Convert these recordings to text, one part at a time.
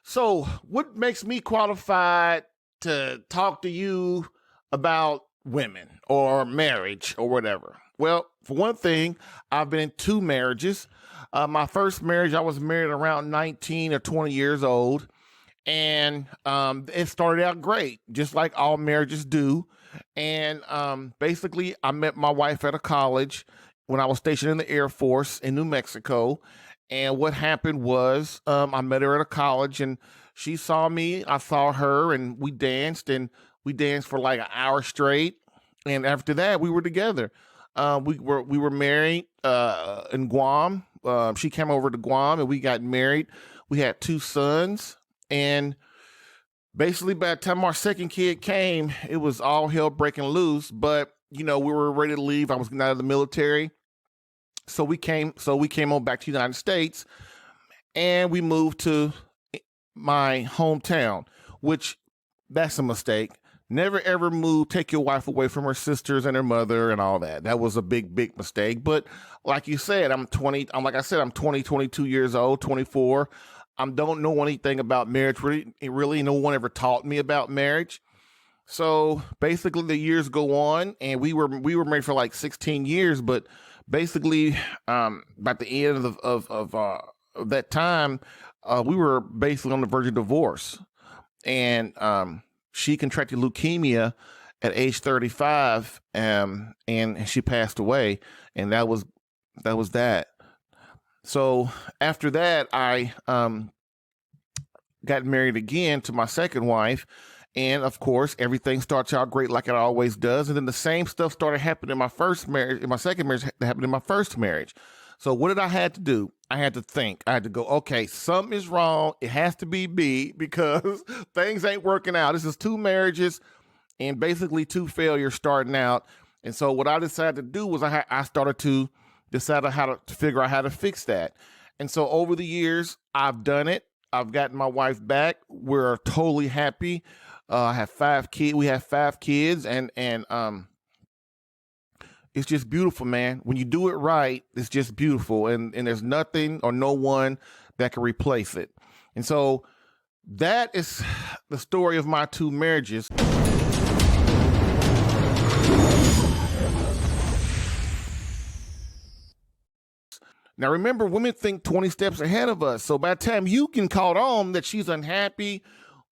So, what makes me qualified to talk to you about women or marriage or whatever? Well, for one thing, I've been in two marriages. My first marriage, I was married around 19 or 20 years old, and it started out great, just like all marriages do. And basically, I met my wife at a college when I was stationed in the Air Force in New Mexico. And what happened was I met her at a college, and she saw me, I saw her, and we danced for like an hour straight. And after that, we were together. We were married in Guam. She came over to Guam, and we got married. We had two sons, and basically by the time our second kid came, it was all hell breaking loose. But we were ready to leave. I was getting out of the military, so we came on back to the United States, and we moved to my hometown, which that's a mistake. Never ever take your wife away from her sisters and her mother and all that. That was a big, big mistake. But like you said, I'm 20, 22 years old, 24. I don't know anything about marriage. Really, no one ever taught me about marriage. So basically the years go on, and we were married for like 16 years, but basically by the end of that time, we were basically on the verge of divorce. And she contracted leukemia at age 35, and she passed away, and that was that. So after that, I got married again to my second wife, and of course, everything starts out great like it always does. And then the same stuff started happening in my first marriage, in my second marriage, that happened in my first marriage. So what did I have to do? I had to think. I had to go, okay, something is wrong. It has to be me because things ain't working out. This is two marriages and basically two failures starting out. And so what I decided to do was I started to decide how to figure out how to fix that. And so over the years, I've done it. I've gotten my wife back. We're totally happy. I have 5 kids. We have 5 kids, and it's just beautiful, man. When you do it right, it's just beautiful, and there's nothing or no one that can replace it. And so that is the story of my 2 marriages. Now, remember, women think 20 steps ahead of us. So by the time you can call on that she's unhappy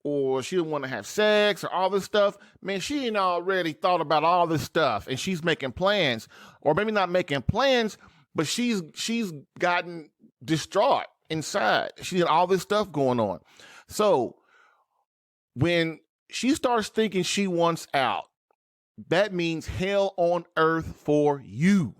or she don't want to have sex or all this stuff, man, she ain't already thought about all this stuff, and she's making plans, or maybe not making plans, but she's gotten distraught inside. She had all this stuff going on. So when she starts thinking she wants out, that means hell on earth for you.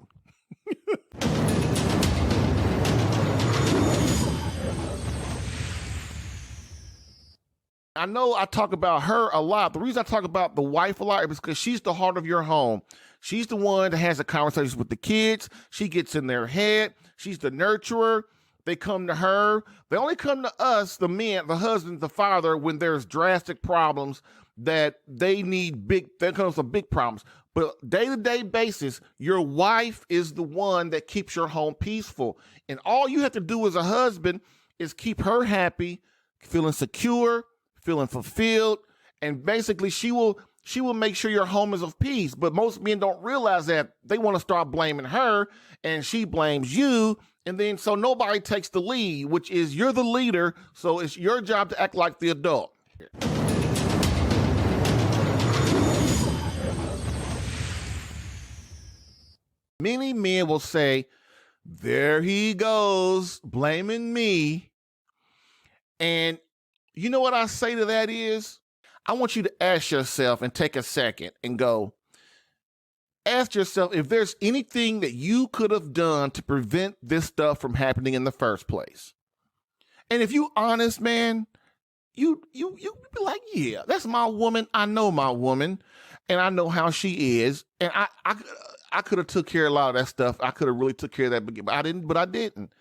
I know I talk about her a lot. The reason I talk about the wife a lot is because she's the heart of your home. She's the one that has the conversations with the kids. She gets in their head. She's the nurturer. They come to her. They only come to us, the men, the husband, the father, when there's drastic problems that they need there comes some big problems. But day-to-day basis, your wife is the one that keeps your home peaceful. And all you have to do as a husband is keep her happy, feeling secure, feeling fulfilled, and basically she will make sure your home is of peace. But most men don't realize that. They want to start blaming her, and she blames you, and then so nobody takes the lead, which is you're the leader, so it's your job to act like the adult. Many men will say, there he goes, blaming me. And you know what I say to that is, I want you to ask yourself and take a second and go, ask yourself if there's anything that you could have done to prevent this stuff from happening in the first place. And if you honest, man, you be like, yeah, that's my woman. I know my woman, and I know how she is. And I could have took care of a lot of that stuff. I could have really took care of that, but I didn't.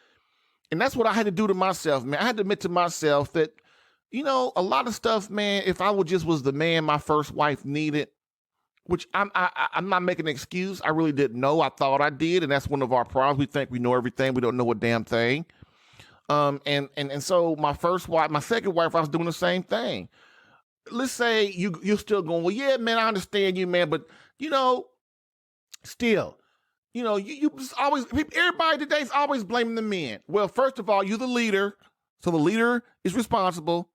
And that's what I had to do to myself, man. I had to admit to myself that, a lot of stuff, man, if I was the man my first wife needed, which I'm not making an excuse. I really didn't know. I thought I did. And that's one of our problems. We think we know everything. We don't know a damn thing. And so my first wife, my second wife, I was doing the same thing. Let's say you're still going, well, yeah, man, I understand you, man, but still, you always, everybody today is always blaming the men. Well, first of all, you're the leader, so the leader is responsible.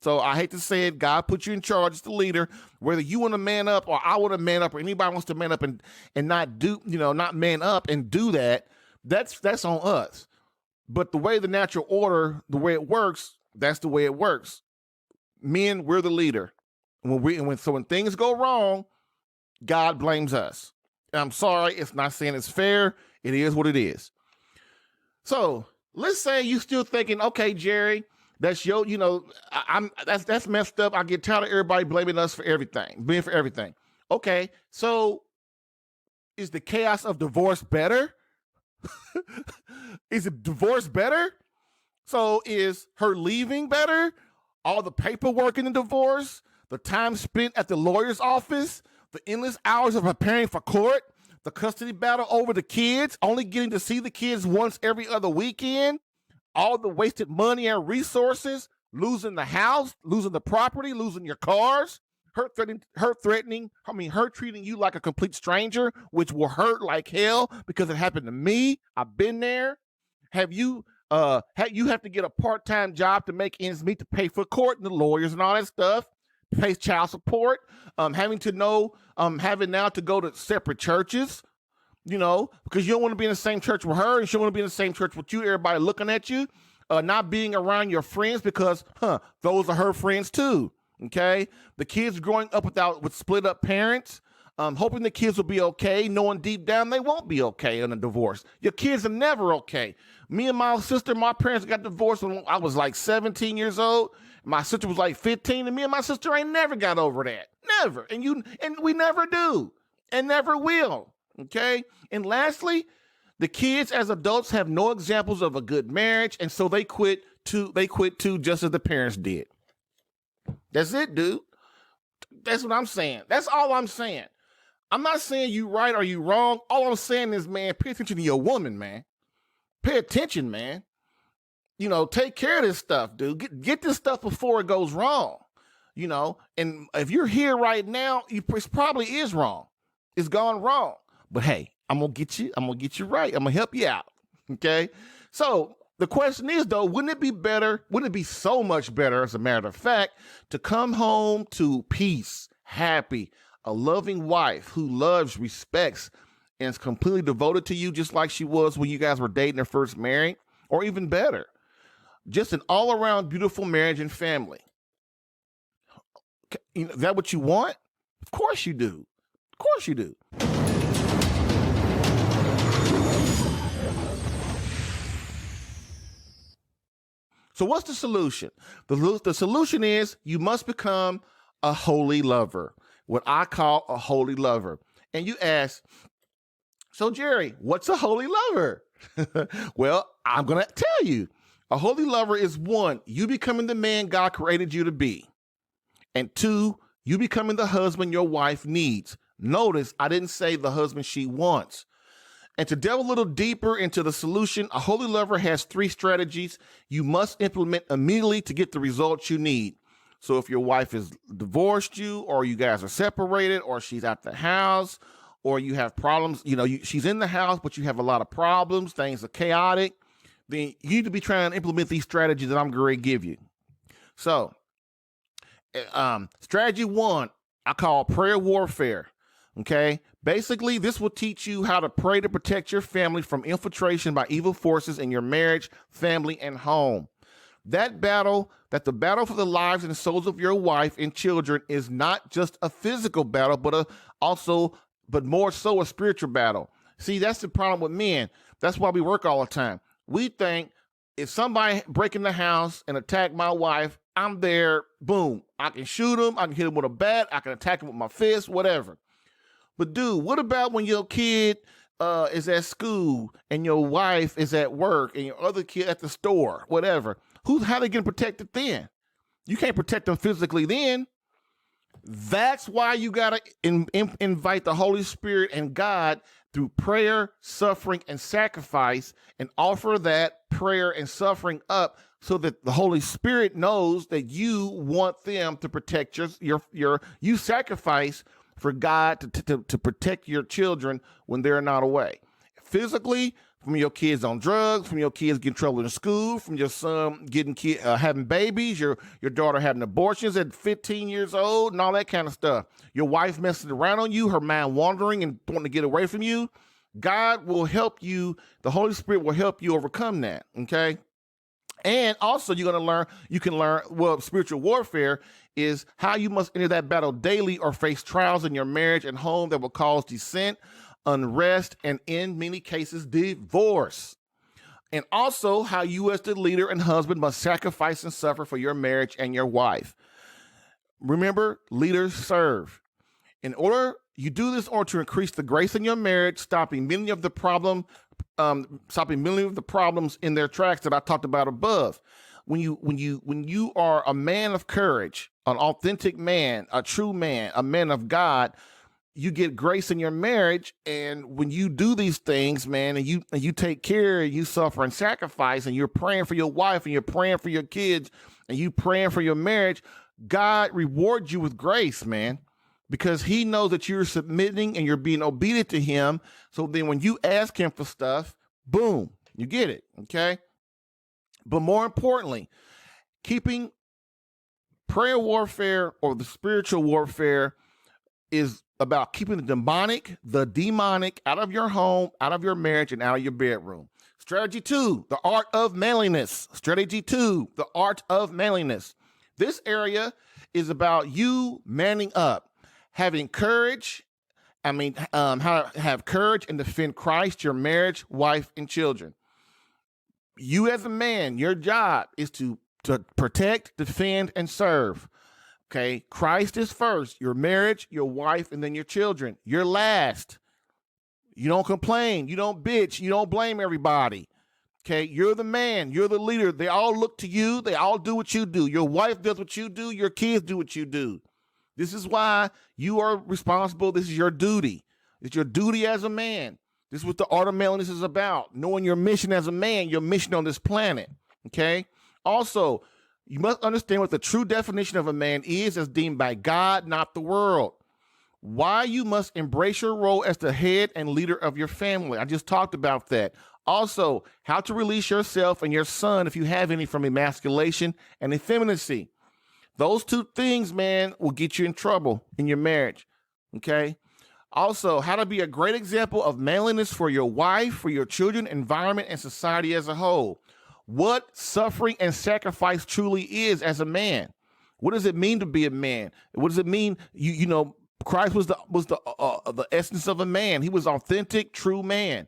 So I hate to say it, God put you in charge as the leader. Whether you want to man up or I want to man up or anybody wants to man up and not do, not man up and do that, that's on us. But the way the natural order, the way it works, that's the way it works. Men, we're the leader. When things go wrong, God blames us. And I'm sorry, it's not saying it's fair. It is what it is. So let's say you still thinking, okay, Jerry, that's that's messed up. I get tired of everybody blaming us for everything, being for everything. Okay, so is the chaos of divorce better? Is it divorce better? So is her leaving better? All the paperwork in the divorce, the time spent at the lawyer's office, the endless hours of preparing for court, the custody battle over the kids, only getting to see the kids once every other weekend, all the wasted money and resources, losing the house, losing the property, losing your cars, her treating you like a complete stranger, which will hurt like hell because it happened to me. I've been there. You have to get a part-time job to make ends meet to pay for court and the lawyers and all that stuff, pay child support, having now to go to separate churches, because you don't want to be in the same church with her and she don't want to be in the same church with you, everybody looking at you, not being around your friends because, those are her friends too, okay? The kids growing up with split up parents, hoping the kids will be okay, knowing deep down they won't be okay in a divorce. Your kids are never okay. Me and my sister, my parents got divorced when I was like 17 years old. My sister was like 15, and me and my sister ain't never got over that. Never. And we never do and never will. Okay? And lastly, the kids as adults have no examples of a good marriage, and so they quit too just as the parents did. That's it, dude. That's what I'm saying. That's all I'm saying. I'm not saying you right or you wrong. All I'm saying is, man, pay attention to your woman, man. Pay attention, man. Take care of this stuff, dude. Get this stuff before it goes wrong. And if you're here right now, it probably is wrong. It's gone wrong. But hey, I'm gonna get you right. I'm gonna help you out. Okay. So the question is, though, wouldn't it be better? Wouldn't it be so much better, as a matter of fact, to come home to peace, happy, a loving wife who loves, respects, and is completely devoted to you, just like she was when you guys were dating or first married, or even better, just an all-around beautiful marriage and family? Is that what you want? Of course you do. Of course you do. So what's the solution? The solution is you must become a holy lover, what I call a holy lover. And you ask, so Jerry, what's a holy lover? Well, I'm going to tell you. A holy lover is 1, you becoming the man God created you to be. And 2, you becoming the husband your wife needs. Notice I didn't say the husband she wants. And to delve a little deeper into the solution, a holy lover has 3 strategies you must implement immediately to get the results you need. So if your wife has divorced you, or you guys are separated, or she's at the house, or you have problems, she's in the house, but you have a lot of problems, things are chaotic, then you need to be trying to implement these strategies that I'm going to give you. So, strategy 1, I call prayer warfare. Okay. Basically, this will teach you how to pray to protect your family from infiltration by evil forces in your marriage, family, and home. The battle for the lives and souls of your wife and children is not just a physical battle, but more so a spiritual battle. See, that's the problem with men. That's why we work all the time. We think if somebody break in the house and attack my wife, I'm there, boom. I can shoot him, I can hit him with a bat, I can attack him with my fist, whatever. But dude, what about when your kid is at school and your wife is at work and your other kid at the store, whatever? How they getting protected then? You can't protect them physically then. That's why you got to invite the Holy Spirit and God through prayer, suffering, and sacrifice, and offer that prayer and suffering up so that the Holy Spirit knows that you want them to protect you sacrifice for God to protect your children when they're not away. Physically, from your kids on drugs, from your kids getting trouble in school, from your son having babies, your daughter having abortions at 15 years old, and all that kind of stuff. Your wife messing around on you, her mind wandering and wanting to get away from you. God will help you. The Holy Spirit will help you overcome that. Okay. And also you can learn, spiritual warfare is how you must enter that battle daily or face trials in your marriage and home that will cause dissent, unrest, and in many cases, divorce. And also how you as the leader and husband must sacrifice and suffer for your marriage and your wife. Remember, leaders serve. In order you do this in order to increase the grace in your marriage, stopping many of the problems in their tracks that I talked about above. When you are a man of courage, an authentic man, a true man, a man of God, you get grace in your marriage. And when you do these things, man, and you take care, you suffer and sacrifice, and you're praying for your wife and you're praying for your kids and you praying for your marriage, God rewards you with grace, man, because he knows that you're submitting and you're being obedient to him. So then when you ask him for stuff, boom, you get it. Okay. But more importantly, keeping prayer warfare or the spiritual warfare is about keeping the demonic out of your home, out of your marriage, and out of your bedroom. Strategy 2, the art of manliness. Strategy 2, the art of manliness. This area is about you manning up, having courage. How to have courage and defend Christ, your marriage, wife, and children. You as a man, your job is to protect, defend, and serve. Okay, Christ is first, your marriage, your wife, and then your children. You're last. You don't complain. You don't bitch. You don't blame everybody. Okay, you're the man. You're the leader. They all look to you. They all do what you do. Your wife does what you do. Your kids do what you do. This is why you are responsible. This is your duty. It's your duty as a man. This is what the art of manliness is about. Knowing your mission as a man, your mission on this planet. Okay, also, you must understand what the true definition of a man is as deemed by God, not the world. Why you must embrace your role as the head and leader of your family. I just talked about that. Also, how to release yourself and your son, if you have any, from emasculation and effeminacy. Those two things, man, will get you in trouble in your marriage. Okay? Also, how to be a great example of manliness for your wife, for your children, environment, and society as a whole. What suffering and sacrifice truly is as a man. What does it mean to be a man? What does it mean? You know, Christ was the essence of a man. He was authentic, true man.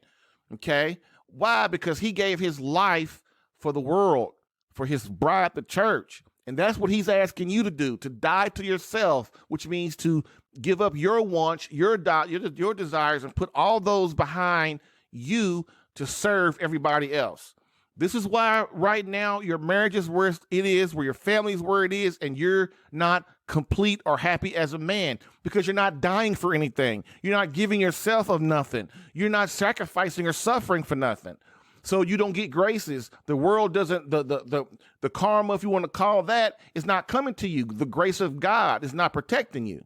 Okay, why? Because he gave his life for the world, for his bride, the church, and that's what he's asking you to do: to die to yourself, which means to give up your wants, your desires, and put all those behind you to serve everybody else. This is why right now your marriage is where it is, where your family is where it is, and you're not complete or happy as a man because you're not dying for anything. You're not giving yourself of nothing. You're not sacrificing or suffering for nothing. So you don't get graces. The world doesn't, the karma, if you want to call that, is not coming to you. The grace of God is not protecting you.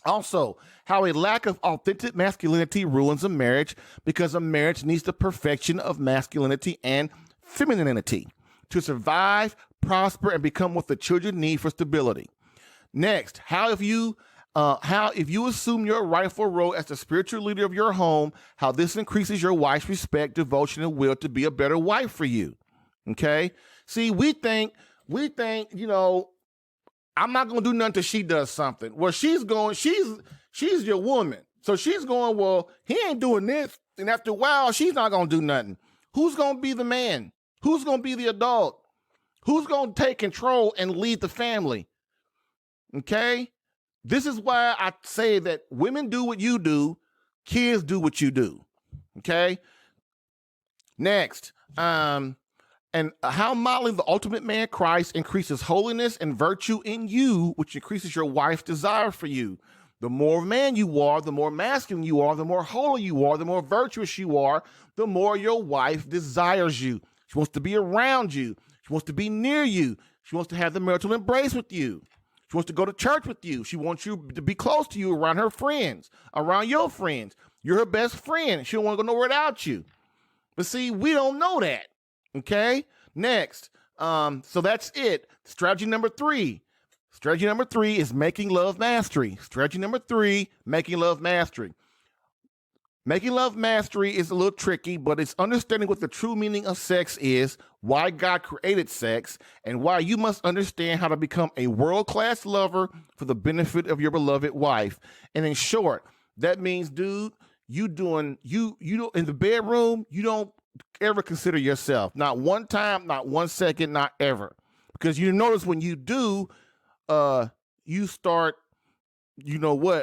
Also, how a lack of authentic masculinity ruins a marriage, because a marriage needs the perfection of masculinity and femininity to survive, prosper, and become what the children need for stability. Next, how if you assume your rightful role as the spiritual leader of your home, how this increases your wife's respect, devotion, and will to be a better wife for you. Okay? See, we think, I'm not going to do nothing till she does something. Well, she's your woman. So she's going, well, he ain't doing this. And after a while, she's not going to do nothing. Who's going to be the man? Who's going to be the adult? Who's going to take control and lead the family? Okay? This is why I say that women do what you do, kids do what you do. Okay? Next, and how modeling the ultimate man, Christ, increases holiness and virtue in you, which increases your wife's desire for you. The more man you are, the more masculine you are, the more holy you are, the more virtuous you are, the more your wife desires you. She wants to be around you. She wants to be near you. She wants to have the marital embrace with you. She wants to go to church with you. She wants you to be close to you, around her friends, around your friends. You're her best friend. She don't want to go nowhere without you. But see, we don't know that. Okay? Next. So that's it. Strategy number 3. Strategy number 3 is making love mastery. Strategy number 3, making love mastery. Making love mastery is a little tricky, but it's understanding what the true meaning of sex is, why God created sex, and why you must understand how to become a world-class lover for the benefit of your beloved wife. And in short, that means, dude, you don't in the bedroom, you don't ever consider yourself. Not one time, not 1 second, not ever. Because you notice when you do, you start,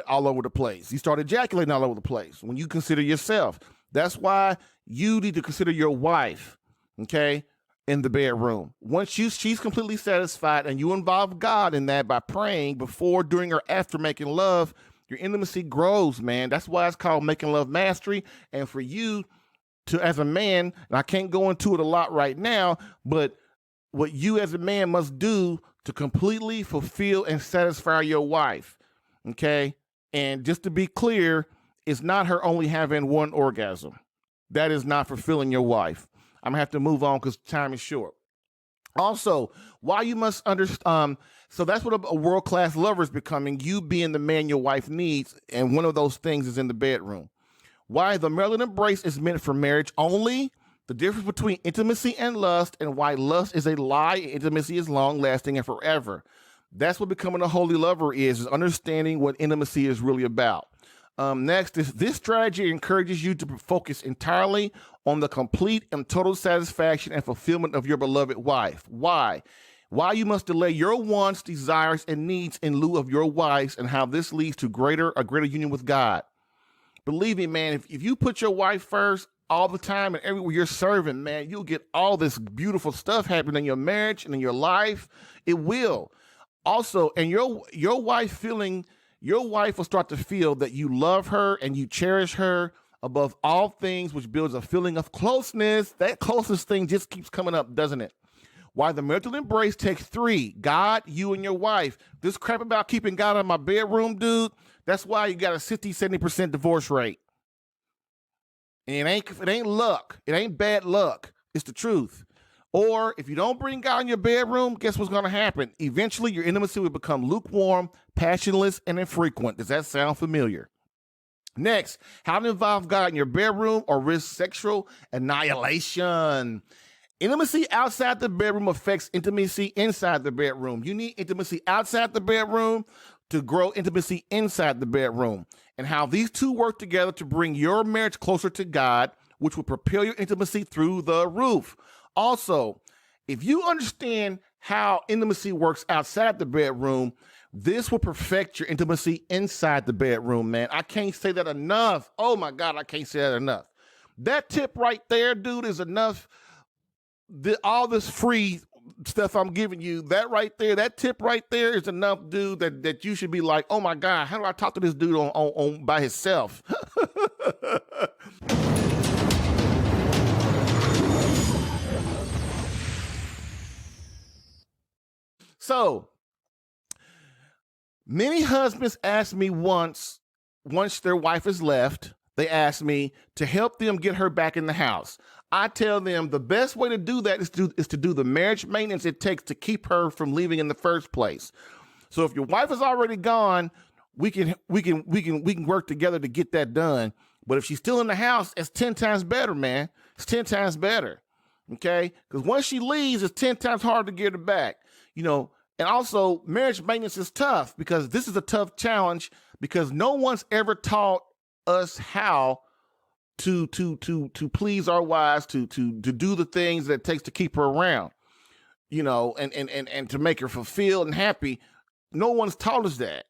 all over the place. You start ejaculating all over the place when you consider yourself. That's why you need to consider your wife, okay, in the bedroom. Once she's completely satisfied and you involve God in that by praying before, during, or after making love, your intimacy grows, man. That's why it's called making love mastery. And for you to, as a man, and I can't go into it a lot right now, but what you as a man must do to completely fulfill and satisfy your wife, okay? And just to be clear, it's not her only having one orgasm. That is not fulfilling your wife. I'm going to have to move on because time is short. Also, why you must understand, so that's what a world-class lover is becoming, you being the man your wife needs, and one of those things is in the bedroom. Why the marital embrace is meant for marriage only, the difference between intimacy and lust, and why lust is a lie and intimacy is long-lasting and forever. That's what becoming a holy lover is understanding what intimacy is really about. Next, this strategy encourages you to focus entirely on the complete and total satisfaction and fulfillment of your beloved wife. Why? Why you must delay your wants, desires, and needs in lieu of your wife's, and how this leads to a greater union with God. Believe me, man, if you put your wife first all the time and everywhere you're serving, man, you'll get all this beautiful stuff happening in your marriage and in your life. It will. Also, and your wife will start to feel that you love her and you cherish her above all things, which builds a feeling of closeness. That closeness thing just keeps coming up, doesn't it? Why the marital embrace takes 3, God, you, and your wife. This crap about keeping God in my bedroom, dude, that's why you got a 60-70% divorce rate. And it ain't luck. It ain't bad luck. It's the truth. Or if you don't bring God in your bedroom, guess what's going to happen? Eventually, your intimacy will become lukewarm, passionless, and infrequent. Does that sound familiar? Next, how to involve God in your bedroom or risk sexual annihilation. Intimacy outside the bedroom affects intimacy inside the bedroom. You need intimacy outside the bedroom to grow intimacy inside the bedroom. And how these two work together to bring your marriage closer to God, which will propel your intimacy through the roof. Also, if you understand how intimacy works outside the bedroom, this will perfect your intimacy inside the bedroom, man. I can't say that enough. Oh my God, I can't say that enough. That tip right there, dude, is enough. All this free stuff I'm giving you, that right there, that tip right there is enough, dude, that you should be like, oh my God, how do I talk to this dude on by himself? So, many husbands ask me once their wife is left, they ask me to help them get her back in the house. I tell them the best way to do that is to do the marriage maintenance it takes to keep her from leaving in the first place. So if your wife is already gone, we can work together to get that done. But if she's still in the house, it's 10 times better, man. It's 10 times better. Okay? Because once she leaves, it's 10 times harder to get her back. And also marriage maintenance is tough because this is a tough challenge because no one's ever taught us how to please our wives, to do the things that it takes to keep her around, and to make her fulfilled and happy. No one's taught us that.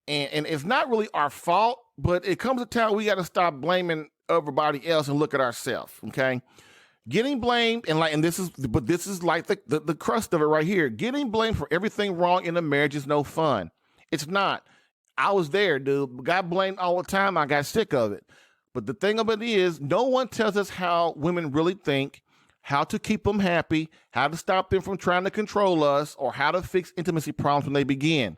And it's not really our fault, but it comes a time we got to stop blaming everybody else and look at ourselves. Okay. Getting blamed and this is like the crust of it right here. Getting blamed for everything wrong in a marriage is no fun. It's not. I was there, dude. Got blamed all the time. I got sick of it. But the thing about it is, no one tells us how women really think, how to keep them happy, how to stop them from trying to control us, or how to fix intimacy problems when they begin.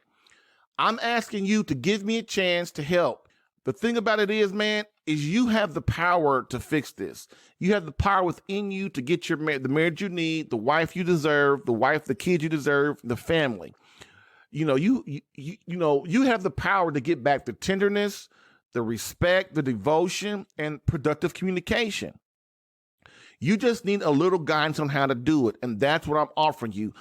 I'm asking you to give me a chance to help. The thing about it is, man, is you have the power to fix this. You have the power within you to get the marriage you need, the wife you deserve, the kids you deserve, the family. You know, you have the power to get back the tenderness, the respect, the devotion, and productive communication. You just need a little guidance on how to do it, and that's what I'm offering you.